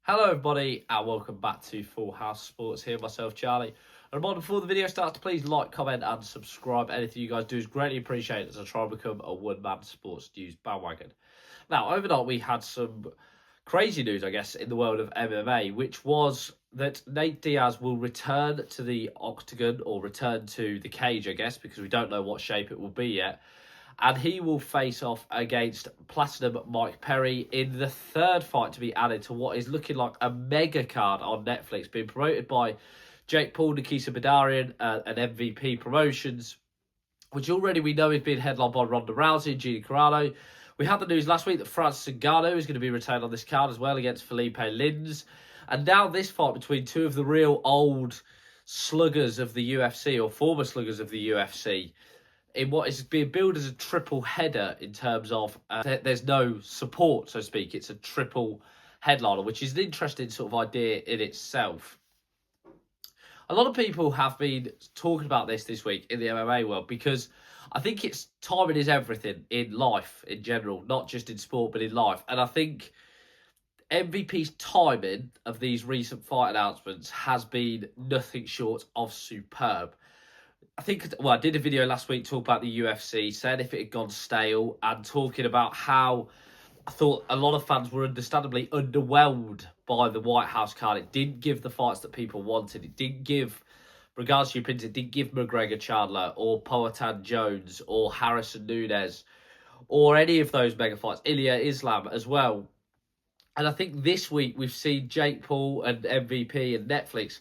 Hello everybody and welcome back to Full House Sports. Here myself Charlie. And before the video starts, please like, comment and subscribe. Anything you guys do is greatly appreciated as I try to become a one-man sports news bandwagon. Now overnight we had some crazy news, I guess, in the world of MMA, which was that Nate Diaz will return to the octagon, or return to the cage, I guess, because we don't know what shape it will be yet. And he will face off against Platinum Mike Perry in the third fight to be added to what is looking like a mega card on Netflix, being promoted by Jake Paul, Nikita Bedarian, and MVP Promotions, which already we know is being headlined by Ronda Rousey and Gina Carano. We had the news last week that Francis Ngannou is going to be retained on this card as well against Felipe Lins. And now this fight between two of the real old sluggers of the UFC, or former sluggers of the UFC, in what is being billed as a triple header in terms of there's no support, so to speak. It's a triple headliner, which is an interesting sort of idea in itself. A lot of people have been talking about this week in the MMA world because I think it's timing is everything in life in general, not just in sport, but in life. And I think MVP's timing of these recent fight announcements has been nothing short of superb. I did a video last week talking about the UFC, saying if it had gone stale, and talking about how I thought a lot of fans were understandably underwhelmed by the White House card. It didn't give the fights that people wanted. It didn't give, regards to your opinions, it didn't give McGregor Chandler or Poatan Jones or Harrison Nunez or any of those mega fights, Ilya Islam as well. And I think this week we've seen Jake Paul and MVP and Netflix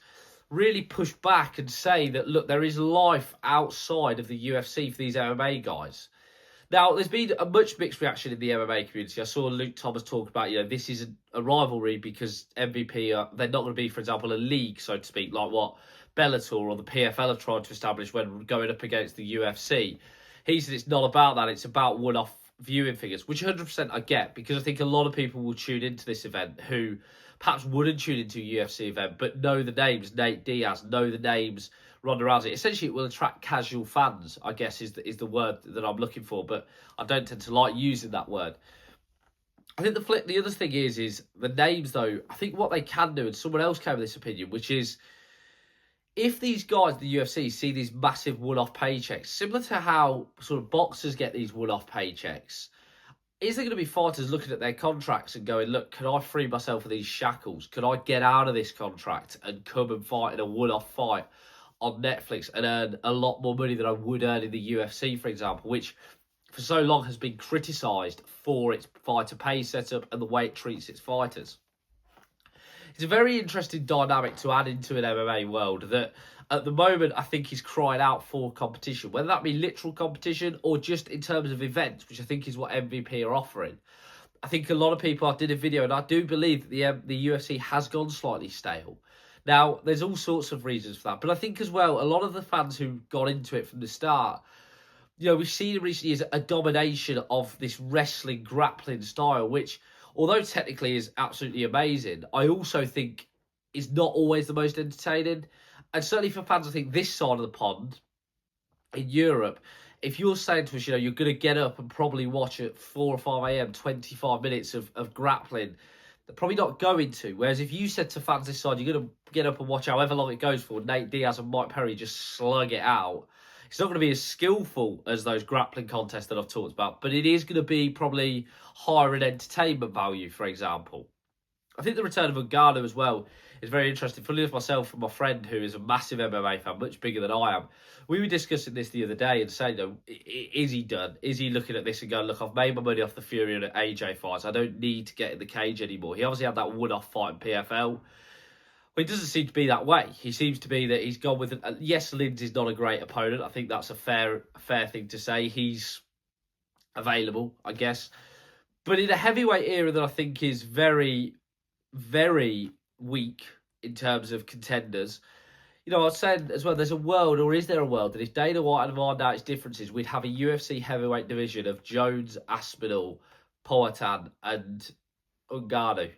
really push back and say that, look, there is life outside of the UFC for these MMA guys. Now, there's been a much mixed reaction in the MMA community. I saw Luke Thomas talk about, this isn't a rivalry because MVP, they're not going to be, for example, a league, so to speak, like what Bellator or the PFL have tried to establish when going up against the UFC. He said it's not about that. It's about one-off viewing figures, which 100% I get, because I think a lot of people will tune into this event who perhaps wouldn't tune into a UFC event, but know the names Nate Diaz, know the names Ronda Rousey. Essentially, it will attract casual fans, I guess, is the word that I'm looking for, but I don't tend to like using that word. I think the other thing is the names, though. I think what they can do, and someone else came with this opinion, which is if these guys, the UFC, see these massive one-off paychecks, similar to how sort of boxers get these one-off paychecks, is there going to be fighters looking at their contracts and going, look, can I free myself of these shackles? Can I get out of this contract and come and fight in a one-off fight on Netflix and earn a lot more money than I would earn in the UFC, for example, which for so long has been criticised for its fighter pay setup and the way it treats its fighters. It's a very interesting dynamic to add into an MMA world that at the moment I think is crying out for competition, whether that be literal competition or just in terms of events, which I think is what MVP are offering. I think a lot of people, I did a video and I do believe that the UFC has gone slightly stale. Now, there's all sorts of reasons for that, but I think as well, a lot of the fans who got into it from the start, we've seen in recent years a domination of this wrestling grappling style, which, although technically is absolutely amazing, I also think is not always the most entertaining. And certainly for fans, I think this side of the pond, in Europe, if you're saying to us, you're going to get up and probably watch at 4 or 5 a.m, 25 minutes of grappling, they're probably not going to. Whereas if you said to fans this side, you're going to get up and watch however long it goes for, Nate Diaz and Mike Perry just slug it out, it's not going to be as skillful as those grappling contests that I've talked about, but it is going to be probably higher in entertainment value, for example. I think the return of Ngannou as well is very interesting. Funnily enough, myself and my friend, who is a massive MMA fan, much bigger than I am, we were discussing this the other day and saying, is he done? Is he looking at this and going, look, I've made my money off the Fury and AJ fights. I don't need to get in the cage anymore. He obviously had that one-off fight in PFL. Well, it doesn't seem to be that way. He seems to be that he's gone with... Yes, Lindsay's not a great opponent. I think that's a fair thing to say. He's available, I guess. But in a heavyweight era that I think is very, very weak in terms of contenders, I was saying as well, there's a world, or is there a world, that if Dana White had ironed out its differences, we'd have a UFC heavyweight division of Jones, Aspinall, Poatan, and Ngannou.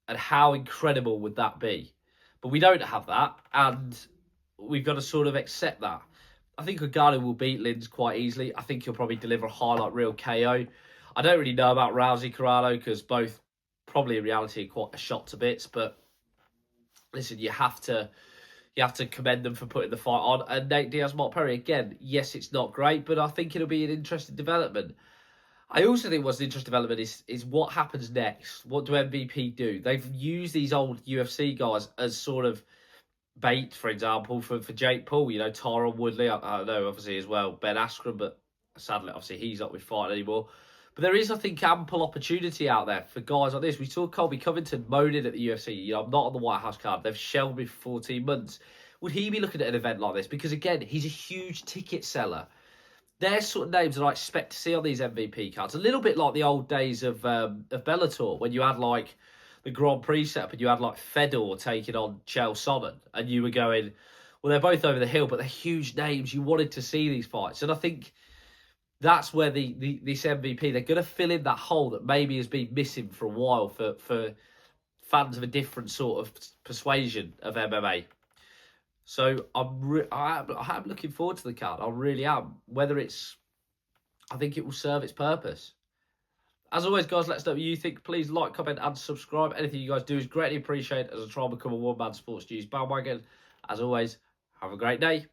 And how incredible would that be? But we don't have that, and we've got to sort of accept that. I think Ngannou will beat Lins quite easily. I think he'll probably deliver a highlight reel KO. I don't really know about Rousey Carano because both probably in reality quite a shot to bits. But listen, you have to commend them for putting the fight on. And Nate Diaz, Mark Perry, again, yes, it's not great, but I think it'll be an interesting development. I also think what's an interesting development is what happens next. What do MVP do? They've used these old UFC guys as sort of bait, for example, for Jake Paul. You know, Tyron Woodley, I don't know, obviously, as well. Ben Askren, but sadly, obviously, he's not with fighting anymore. But there is, I think, ample opportunity out there for guys like this. We saw Colby Covington moaning at the UFC. You know, I'm not on the White House card. They've shelved me for 14 months. Would he be looking at an event like this? Because, again, he's a huge ticket seller. They're sort of names that I expect to see on these MVP cards. A little bit like the old days of Bellator, when you had, like, the Grand Prix setup and you had, like, Fedor taking on Chael Sonnen. And you were going, well, they're both over the hill, but they're huge names. You wanted to see these fights. And I think that's where this MVP, they're going to fill in that hole that maybe has been missing for a while for fans of a different sort of persuasion of MMA. So I'm looking forward to the card. I really am. I think it will serve its purpose. As always, guys, let us know what you think. Please like, comment, and subscribe. Anything you guys do is greatly appreciated as I try and become a one-man sports news bandwagon. As always, have a great day.